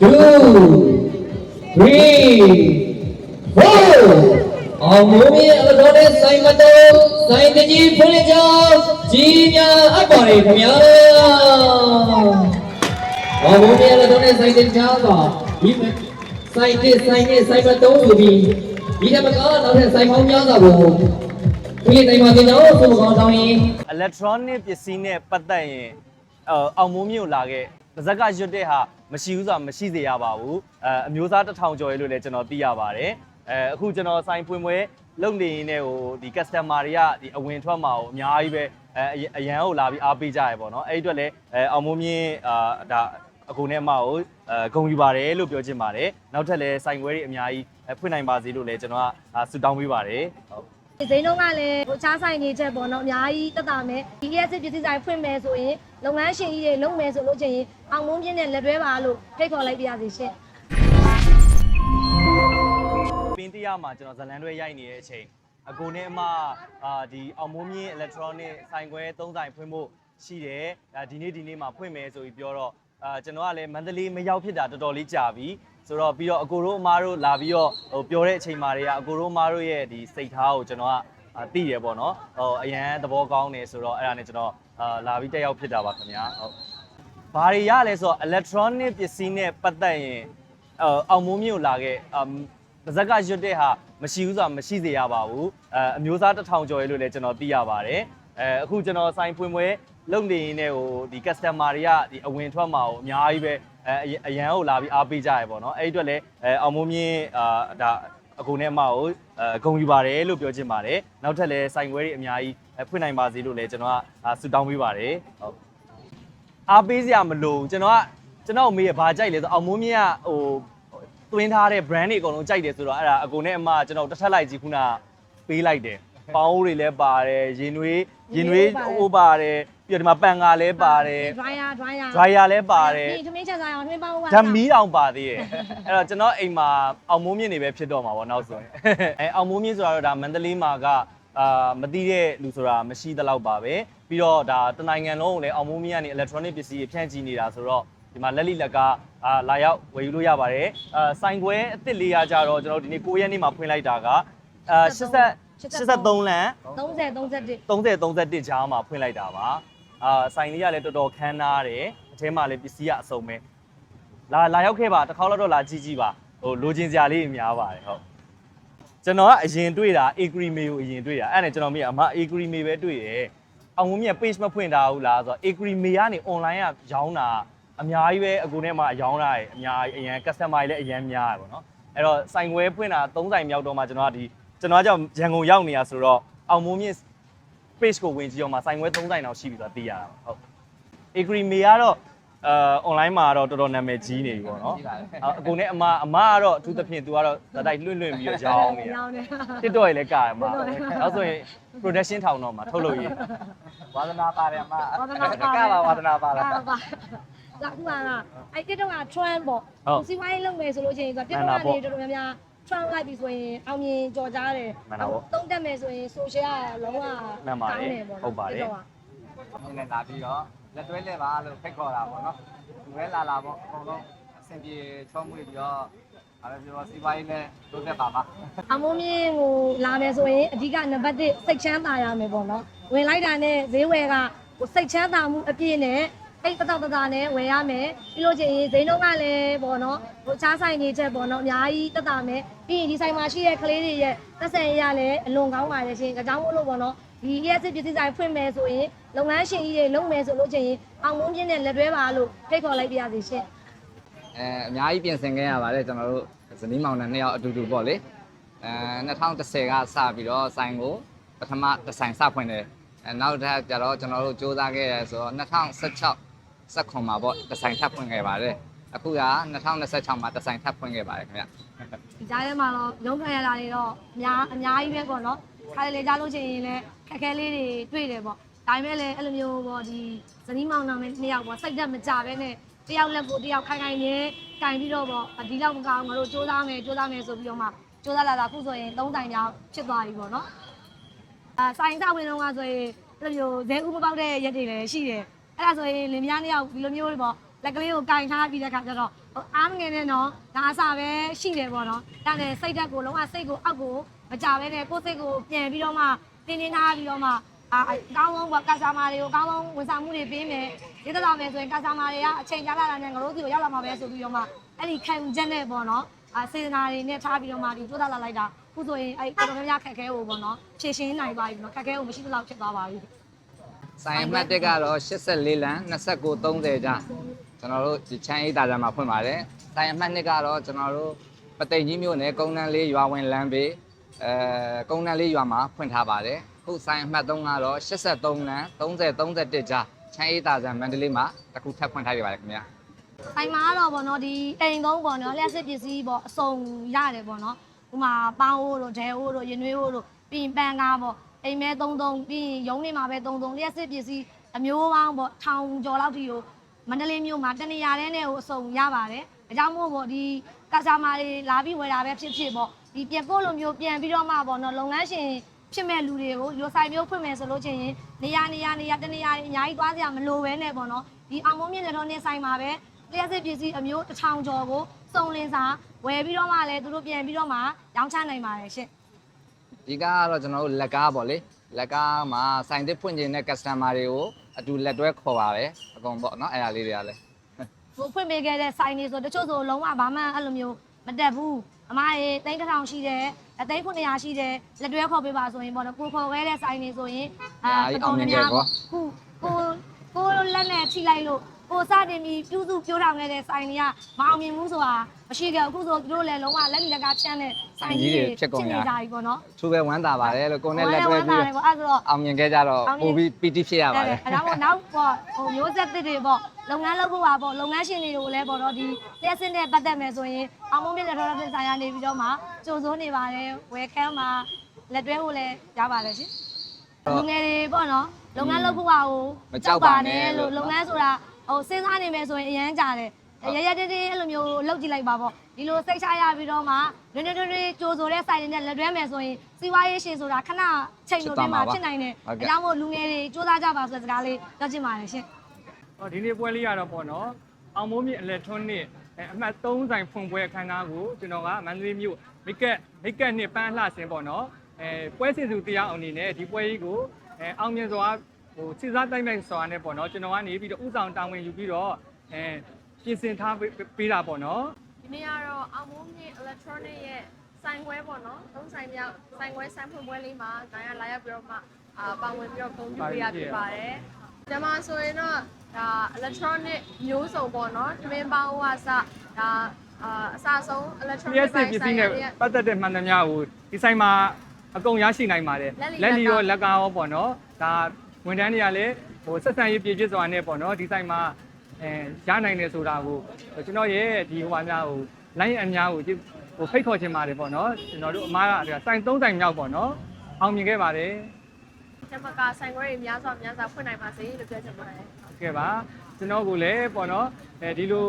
2, 3, 4အောင်မျိုးမြင့်အတော်နဲ့ဆိုင်မတော်ဆိုင်တကြီးဖွင့်လှစ်ကြောင်းကြီးများအပ်ပါတယ်ခင်ဗျာအောင်မျိုးမြင့်အတော်နဲ့ဆိုင်တကြီးပါဒီဆိုင်တစ်ဆိုင်နဲ့ဆိုင်မတော်ဆိုပြီးဒီတမကောနောက်ထပ်ဆိုင်ပေါင်းများစွာကိုဒီတိုင်းမှာတင်တော့ဆိုကောင်းဆောင်ရင် electronic ပစ္စည်းနဲ့ပတ်သက်ရင်အောင်မိုးမြို့လာခဲ့ပါဇက်ကရွတ်တဲ့ဟာမရှိဘူးဆိုတာမရှိစေရပါဘူးအမျိုးသား1000ကျော်ရေလို့လည်းကျွန်တော်သိရပါတယ်အခုကျွန်တော်ဆိုင်ဖွင့်ပွဲလုပ်နေရင်းနဲ့ဟိုဒီ customer တွေကဒီအဝင်ထွက်မှာဟိုအများကြီးပဲအရန်ကိုလာပြီးအားပေးကြရပေါ့နော်အဲ့ဒီအတွက်လည်းအောင်မိုးမြင့်ဒါအခုနဲ့မှကိုဂုဏ်ယူပါတယ်လို့ပြောချင်ပါတယ်နောက်ထပ်လည်းဆိုင်ခွဲတွေအများကြီးဖွင့်နိုင်ပါစေလို့လည်းကျွန်တော်ကဆုတောင်းပေးပါတယ်ဟုတ်ဈေးနှုန်းကလည်းဟိုချားဆိုင်နေချက်ပေါ့နော်အများကြီးတက်တာမယ်ဒီရက်စစ်ပစ္စည်းဆိုင်ဖွင့်မယ်ဆိုရင်လုပ်ငန်းရှင်ကြီးတွေလုပ်မယ်ဆိုလို့ချင်းအောင်မုန်းပြင်းနဲ့လက်တွဲပါလို့ဖိတ်ခေါ်လိုက်ပါရစေရှင်ပင်းတရားမှာကျွန်တော်ဇလန်တွဲရိုက်နေတဲ့အချိန်အကိုနဲ့အမဒီအောင်မိုးမြင့် electronic ဆိုင်ခွဲ3ဆိုင်ဖွင့်ဖို့ရှိတယ်ဒီနေ့မှာဖွင့်မယ်ဆိုပြီးပြောတော့ကျွန်တော်ကလည်းမန္တလေးမရောက်ဖြစ်တာတော်တော်လေးကြာပြီဆိုတော့ပြီးတော့အကိုတို့အမားတို့လာပြီးတော့ဟိုပြောတဲ့အချိန်မှာတွေကအကိုတို့အမားတို့ရဲ့ဒီစိတ်ထားကိုကျွန်တော်ကသိရပေါ့နော်ဟိုအရန်သဘောကောင်းနေဆိုတော့အဲ့ဒါနဲ့ကျွန်တော်လာပြီးတက်ရောက်ဖြစ်တာပါခင်ဗျာဟုတ်ဘာတွေရလဲဆိုတော့ electronic ပစ္စည်းနဲ့ပတ်သက်ရင်အောင်မိုးမြို့လာခဲ့ပါဇက်ကရွတ်တဲ့ဟာမရှိဘူးဆိုတာမရှိစေရပါဘူးအမျိုးသား1000ကျော်ရေလို့လည်းကျွန်တော်သိရပါတယ်အခုကျွန်တော်ဆိုင်ဖွင့်ပွဲလုပ်နေရင်းနဲ့ဟိုဒီ customer တွေကဒီအဝင်ထွက်မှာဟိုအများကြီးပဲအရန်ကိုလာပြီးအားပေးကြရပေါ့နော်အဲ့ဒီအတွက်လည်းအောင်မိုးမြင့်ဒါအခုနဲ့မှကိုဂုဏ်ယူပါတယ်လို့ပြောချင်ပါတယ်နောက်ထပ်လည်းဆိုင်ခွဲတွေအများကြီးဖွင့်နိုင်ပါစေလို့လည်းကျွန်တော်ကဆုတောင်းပေးပါတယ်ဟုတ်အားပေးစရာမလိုကျွန်တော်မေးရဘာကြိုက်လဲဆိုအောင်မိုးမြင့်ကဟိုသွင်းထားတဲ့ brand တွေအကုန်လုံးကြိုက်တယ်ဆိုတော့အဲ့ဒါအကိုနဲ့အမကျွန်တော်တစ်ထပ်လိုက်ကြည့်ခုနပေးလိုက်တယ်ပေါင်းတွေလည်းပါတယ်ရင်နွေးဟိုပါတယ်ပြီးတော့ဒီမှာပန်ကာလည်းပါတယ် dryer လည်းပါတယ်ဒီသမင်းချက်စားအောင်သမင်းပေါင်းပါဓာမီအောင်ပါသေးရဲ့အဲ့တော့ကျွန်တော်အိမ်မှာအောင်မိုးမြင့်နေပဲဖြစ်တော့မှာပေါ့နောက်ဆိုရင်အောင်မိုးမြင့်ဆိုတာတော့ဒါမန္တလေးမှာကမသိတဲ့လူဆိုတာမရှိသလောက်ပါပဲပြီးတော့ဒါတနိုင်ငံလုံးကိုလည်းအောင်မိုးမြင့်ကနေ electronic ပစ္စည်းဖြန့်ချီနေတာဆိုတော့ဒီမှာလက်လိလက်ကလာရောက်ဝယ်ယူလို့ရပါတယ်ဆိုင်ခွဲအစ်စ်လေးရကြတော့ကျွန်တော်ဒီနေ့9ရက်နေ့မှာဖွင့်လိုက်တာက83လမ်း30-31ကြားမှာဖွင့်လိုက်တာပါဆိုင်လေးကလည်းတော်တော်ခမ်းနားတယ်အထဲမှာလည်းပစ္စည်းကအစုံပဲလာရောက်ခဲ့ပါတစ်ခေါက်တော့လာကြည့်ပါဟိုလိုချင်စရာလေးများပါတယ်ဟုတ်ကျွန်တော်ကအရင်တွေ့တာ Agrime ကိုအရင်တွေ့တာအဲ့ဒါနဲ့ကျွန်တော်မေးအမ Agrime ပဲတွေ့တယ်အောင်မမြတ် page မဖွင့်တာဘူးလားဆိုတော့ Agrime ကနေ online ကရောင်းတာအများကြီးပဲအကူနဲ့မှရောင်းတာရအများကြီးအရင် customer တွေလည်းအရင်များရပေါ့နော်အဲ့တော့ဆိုင်ခွဲဖွင့်တာ3ဆိုင်မြောက်တော့မှကျွန်တော်ကြောင့်ရန်ကုန်ရောက်နေရဆိုတော့အောင်မိုးမြင့် page ကိုဝင်ကြည့်အောင်မှာဆိုင်ခွဲ3ဆိုင်တောင်ရှိပြီဆိုတာသိရတာဟုတ် Agrime ကတော့online မှာတော့တော်တော်နာမည်ကြီးနေပြီပေါ့နော်အကူနဲ့အမကတော့အထူးသဖြင့် तू ကတော့ဇာတိုက်လွင့်ပြီးတော့ရောင်းနေတာTikTok ရေလည်းကာရမှာနောက်ဆိုရင် production ထောင်တော့မှာထုတ်လို့ရည်ဝါသနာပါတယ်အမဝါသနာပါလားဒါခုကအဲ့TikTok က trend ပေါ့စီဝိုင်းလုပ်မယ်ဆိုလို့ရှိရင်ဆိုTikTok ကနေတော်တော်များများtrend လိုက်ပြီဆိုရင်အောင်မြင်ကြော်ကြားတယ်သုံးတက်မယ်ဆိုရင် social ကလုံးဝမှန်ပါတယ်ဟုတ်ပါတယ်ဟုတ်လည်းလာပြီးတော့လက်တွဲလဲပါလို့ဖိတ်ခေါ်တာပေါ့နော်သူပဲလာပေါ့အကုန်လုံးအဆင်ပြေချောမွေ့ပြီးတော့အဲ့လိုပြောစီပိုင်းနဲ့တိုးတက်ပါပါအောင်မမြင့်ကိုလာမယ်ဆိုရင်အဓိကနံပါတ်1စိတ်ချမ်းသာရမယ်ပေါ့နော်ဝင်လိုက်တာနဲ့ဈေးဝယ်ကစိတ်ချမ်းသာမှုအပြည့်နဲ့အိတ်တတော်နဲ့ဝယ်ရမယ်ပြီးလို့ချင်းဈေးနှုန်းကလည်းပေါ့နော်ဟိုချားဆိုင်နေချက်ပေါ့နော်အများကြီးတက်တာမယ်ပြီးရင်ဒီဆိုင်မှာရှိတဲ့ကလေးတွေရဲ့သက်ဆိုင်ရလည်းအလွန်ကောင်းပါတယ်ရှင်ဒါကြောင့်မို့လို့ပေါ့နော်ဒီရက်စစ်ပစ္စည်းဆိုင်ဖွင့်မယ်ဆိုရင်လုပ်ငန်းရှင်ကြီးတွေလုပ်မယ်ဆိုလို့ချင်းအောင်မုန်းပြင်းနဲ့လက်တွဲပါလို့ဖိတ်ခေါ်လိုက်ပါရစေရှင်အများကြီးပြင်ဆင်ခဲ့ရပါတယ်ကျွန်တော်တို့ဇနီးမောင်နှံ2ယောက်အတူတူပေါ့လေ2010ကစပြီးတော့ဆိုင်ကိုပထမတစ်ဆိုင်စဖွင့်တယ်နောက်ထပ်ကျတော့ကျွန်တော်တို့စူးစမ်းခဲ့ရဆိုတော့2016 19မှာပေါ့တစ်ဆိုင်ထပ်ဖွင့်ခဲ့ပါတယ် အခုက2026မှာတစ်ဆိုင်ထပ်ဖွင့်ခဲ့ပါတယ်ခင်ဗျ ဒီကြားထဲမှာတော့ရုံးခံရတာတွေတော့အများကြီးပဲပေါ့နော်ခါလေကြားလို့ချင်းရင်လည်းခက်ခဲလေးတွေတွေ့တယ်ပေါ့ဒါပေမဲ့လည်းအဲ့လိုမျိုးပေါ့ဒီဇနီးမောင်နှံနဲ့နှစ်ယောက်ပေါ့စိတ်သက်မကြပဲနဲ့တယောက်လက်ကိုတယောက်ခိုင်ခိုင်နဲ့ကင်ပြီးတော့ပေါ့ဒီလောက်မကောင်းငါတို့စူးစမ်းမယ်ဆိုပြီးတော့မှစူးစမ်းလာတာခုဆိုရင်3တိုင်မြောက်ဖြစ်သွားပြီပေါ့နော်ဆိုင်စဝင်တော့ကဆိုရင်အဲ့လိုမျိုးဇဲဥမပေါက်တဲ့ရက်တွေလည်းရှိတယ်အဲ့ဒါဆိုရင်လင်မယားနှစ်ယောက်ဒီလိုမျိုးပေါ့လက်ကလေးကိုကင်ထားပြီးတဲ့ခါကျတော့အားမငယ်နဲ့နော်ဒါအစားပဲရှိတယ်ပေါ့နော်ဒါနဲ့စိတ်ဓာတ်ကိုလုံးဝစိတ်ကိုအောက်ကိုမကြပဲနဲ့ကိုယ်စိတ်ကိုပြန်ပြီးတော့မှတင်းတင်းထားပြီးတော့မှကောင်းဆုံးကစားမာတွေကိုကောင်းဆုံးဝန်ဆောင်မှုတွေပေးမယ်ဒီသက်သာမယ်ဆိုရင်ကစားမာတွေကအချိန်ကြာလာတာနဲ့ငါတို့စီကိုရောက်လာမှာပဲဆိုပြီးတော့မှအဲ့ဒီခံယူချက်နဲ့ပေါ့နော်စေတနာတွေနဲ့ထားပြီးတော့မှဒီကြိုးစားလာလိုက်တာခုဆိုရင်အဲ့တော်တော်များများခက်ခဲဖို့ပေါ့နော်ဖြည့်ရှင်းနိုင်ပါပြီနော်ခက်ခဲဖို့မရှိသလောက်ဖြစ်သွားပါပြီ ဆိုင်အမှတ်1ကတော့84လမ်း29 30ကြာကျွန်တော်တို့ဒီချမ်းအေးတာကြမှာဖွင့်ပါတယ်ဆိုင်အမှတ်2ကတော့ကျွန်တော်တို့ပသိမ်ကြီးမြို့နယ်ကုန်းတန်းလေးရွာဝင်လမ်းဘေးကုန်းတန်းလေးရွာမှာဖွင့်ထားပါတယ်ခုဆိုင်အမှတ်3ကတော့83လမ်း30 31ကြာချမ်းအေးတာကြမန္တလေးမှာတခုထပ်ဖွင့်ထားပြပါတယ်ခင်ဗျာ ဆိုင်မှာတော့ပေါ့နော်ဒီအိမ်သုံးပေါ့နော်လျှက်စစ်ပစ္စည်းပေါ့အစုံရတယ်ပေါ့နော်ဥမာပေါင်းဟိုးတို့ဒဲဟိုးတို့ရင်နွေးဟိုးတို့ပြီးရင်ပန်းကားပေါ့အိမ်မဲ33ပြီးရင်ရုံးနေမှာပဲ33လျှက်စစ်ပစ္စည်းအမျိုးပေါင်းပေါ့ထောင်ကျော်လောက်ထိကိုမန္တလေးမြို့မှာတနေရာတည်းနဲ့ဟိုအစုံရပါတယ်အကြောင်းမို့ပေါ့ဒီကစားမာတွေလာပြီးဝယ်တာပဲဖြစ်ဖြစ်ပေါ့ဒီပြန်ကိုလိုမျိုးပြန်ပြီးတော့မှပေါ့နော်လုပ်ငန်းရှင်ဖြစ်မဲ့လူတွေကိုရိုဆိုင်မျိုးဖွင့်မယ်ဆိုလို့ချင်းနေရာတနေရာအများကြီးသွားစရာမလိုပဲနဲ့ပေါ့နော်ဒီအောင်မုံမြင့်တဲ့တော့နေဆိုင်မှာပဲလျှက်စစ်ပစ္စည်းအမျိုး1000ကျော်ကိုစုံလင်းစာဝယ်ပြီးတော့မှလည်းသူတို့ပြန်ပြီးတော့မှရောင်းချနိုင်ပါတယ်ရှင့် ဒီကတော့ကျွန်တော်တို့လက်ကားပေါ့လေလက်ကားမှာဆိုင်သစ်ဖွင့်ခြင်းတဲ့ customer တွေကိုအတူလက်တွဲခေါ်ပါတယ်အကုန်ပေါ့နော်အဲ့ဒါလေးတွေကလည်း ဟိုဖွင့်ပေးခဲ့တဲ့ဆိုင်တွေဆိုတချို့ဆိုလုံးဝဘာမှအဲ့လိုမျိုးမတက်ဘူးအမရေ3000ရှိတယ်အသိန်း900ရှိတယ်လက်တွဲခေါ်ပေးပါဆိုရင်ပေါ့နော်ကိုခေါ်ခဲ့တဲ့ဆိုင်တွေဆိုရင်တော်များများပေါ့ကိုလက်နဲ့ထိလိုက်လို့ကိုစတင်ပြီးပြုစုပြောထောင်ခဲ့တဲ့ဆိုင်တွေကမအောင်မြင်ဘူးဆိုတာမရှိခဲ့အခုဆိုသူတို့လည်းလုံးဝလက်လီလက်ကချမ်းတဲ့ဆိုင်ကြီးတွေဖြစ်နေတာပြီပေါ့နော် သူပဲဝမ်းသာပါတယ်လို့ကိုနဲ့လက်တွဲပြီးအောင်မြင်ခဲ့ကြတော့ပို့ပြီးပီတိဖြစ်ရပါတယ် အဲဒါမို့နောက်ပေါ့ဟိုမျိုးဆက်သစ်တွေပေါ့လုပ်ငန်းလုပ်ဖို့ပါပေါ့လုပ်ငန်းရှင်တွေကိုလည်းပေါ့တော့ဒီလက်စစ်နဲ့ပတ်သက်မယ်ဆိုရင်အောင်မုံမြင့်တဲ့တော်တော်ဆိုင်ရနေပြီးတော့မှကြိုးစိုးနေပါတယ်ဝယ်ခဲမှာလက်တွဲဖို့လည်းရပါတယ်ရှင်လူငယ်တွေပေါ့နော်လုပ်ငန်းလုပ်ဖို့ပါဟိုလို့လုပ်ငန်းဆိုတာဟိုစဉ်းစားနေမယ်ဆိုရင်အရန်ကြတယ်ရတင်းတင်းအဲ့လိုမျိုးလုပ်ကြည့်လိုက်ပါပေါ့ဒီလိုစိတ်ချရပြီးတော့မှတွင်းကြိုးစိုးတဲ့ဆိုင်တွေနဲ့လက်တွဲမယ်ဆိုရင်စီးပွားရေးရှင်ဆိုတာခဏချိန်လို့ပြင်မှာဖြစ်နိုင်တယ်အဲကြောင့်မို့လူငယ်တွေစူးစမ်းကြပါဆိုတဲ့စကားလေးပြောချင်ပါတယ်ရှင် ဒီနေ့ပွဲလေးရတော့ပေါ့နော်အောင်မိုးမြင့်အလက်ထွန်းနှစ်အမှတ်3ဆိုင်ဖွင့်ပွဲအခမ်းအနားကိုကျွန်တော်ကမန္တလေးမြို့မိကက်နှစ်ပန်းလှဆင်းပေါ့နော်ပွဲစီစုတရားအနေနဲ့ဒီပွဲကြီးကိုအောင်မြင်စွာဟိုစစ်စားတိုက်စွာနဲ့ပေါ့နော်ကျွန်တော်ကနေပြီးတော့ဥဆောင်တာဝန်ယူပြီးတော့ပြင်ဆင်ထားပေးတာပေါ့နော် ဒီနေ့ကတော့အောင်မိုးမြင့် electronic ရဲ့ဆိုင်ခွဲပေါ့နော်သုံးဆိုင်မြောက်ဆိုင်ခွဲဆိုင်ဖွင့်ပွဲလေးမှာဒါရလာရောက်ပြီးတော့မှပါဝင်ပြီးတော့ဂုဏ်ပြုပေးရဖြစ်ပါတယ်။ကျွန်မဆိုရင်တော့ဒါ electronic မျိုးစုံပေါ့နော်။ထမင်းပေါင်းဝါစဒါအစားဆုံး electronic ပစ္စည်းနဲ့ပတ်သက်တဲ့မှန်သမျှကိုဒီဆိုင်မှာအကုန်ရရှိနိုင်ပါတယ်လက်လီရောလက်ကားရောပေါ့နော်ဒါဝန်ထမ်းတွေကလည်းဟိုဆက်ဆံရေးပြည်ပြည့်စွာနဲ့ပေါ့နော်ဒီဆိုင်မှာရနိုင်တယ်ဆိုတာကိုကျွန်တော်ရဲ့ဒီဟိုပါများဟို line အများကိုဟိုဖိတ်ခေါ်ခြင်းပါတယ်ပေါ့နော်ကျွန်တော်တို့အမားကဆိုင်3ဆိုင်မြောက်ပေါ့နော်အောင်မြင်ခဲ့ပါတယ် ။ကျွန်မကဆိုင်ခွဲတွေများစွာဖွင့်နိုင်ပါစေလို့ပြောချင်ပါတယ်။ ဟုတ်ကဲ့ပါကျွန်တော်ကိုလည်းပေါ့နော်ဒီလို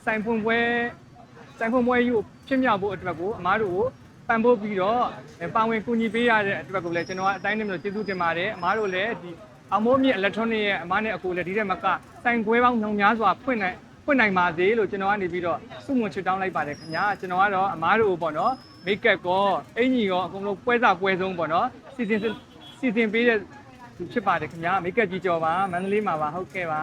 ဆိုင်ဖွင့်ပွဲယူဖြစ်မြောက်ဖို့အတွက်ကိုအမားတို့ကိုပံ့ပိုးပြီးတော့ပါဝင်ကူညီပေးရတဲ့အတွက်ကိုလည်းကျွန်တော်ကအတိုင်းနဲ့မျိုးကျေးဇူးတင်ပါတယ်အမားတို့လည်းဒီအောင်မိုးမြင့် electronic ရဲ့အမားနဲ့အကိုလည်းဒီတဲ့မကဆိုင်ခွဲပေါင်းနှုံများစွာဖွင့်နိုင်ပါသေးလို့ကျွန်တော်ကနေပြီးတော့စုမွန်ချွတ်တောင်းလိုက်ပါတယ်ခင်ဗျာကျွန်တော်ကတော့အမားတို့ပေါ့နော်မိတ်ကပ်ကောအင်ကြီးကောအကုန်လုံးပွဲစားပွဲဆုံးပေါ့နော်စီစဉ်ပေးတဲ့ဖြစ်ပါတယ်ခင်ဗျာမိတ်ကပ်ကြီးကျော်ပါမန္တလေးမှာပါဟုတ်ကဲ့ပါ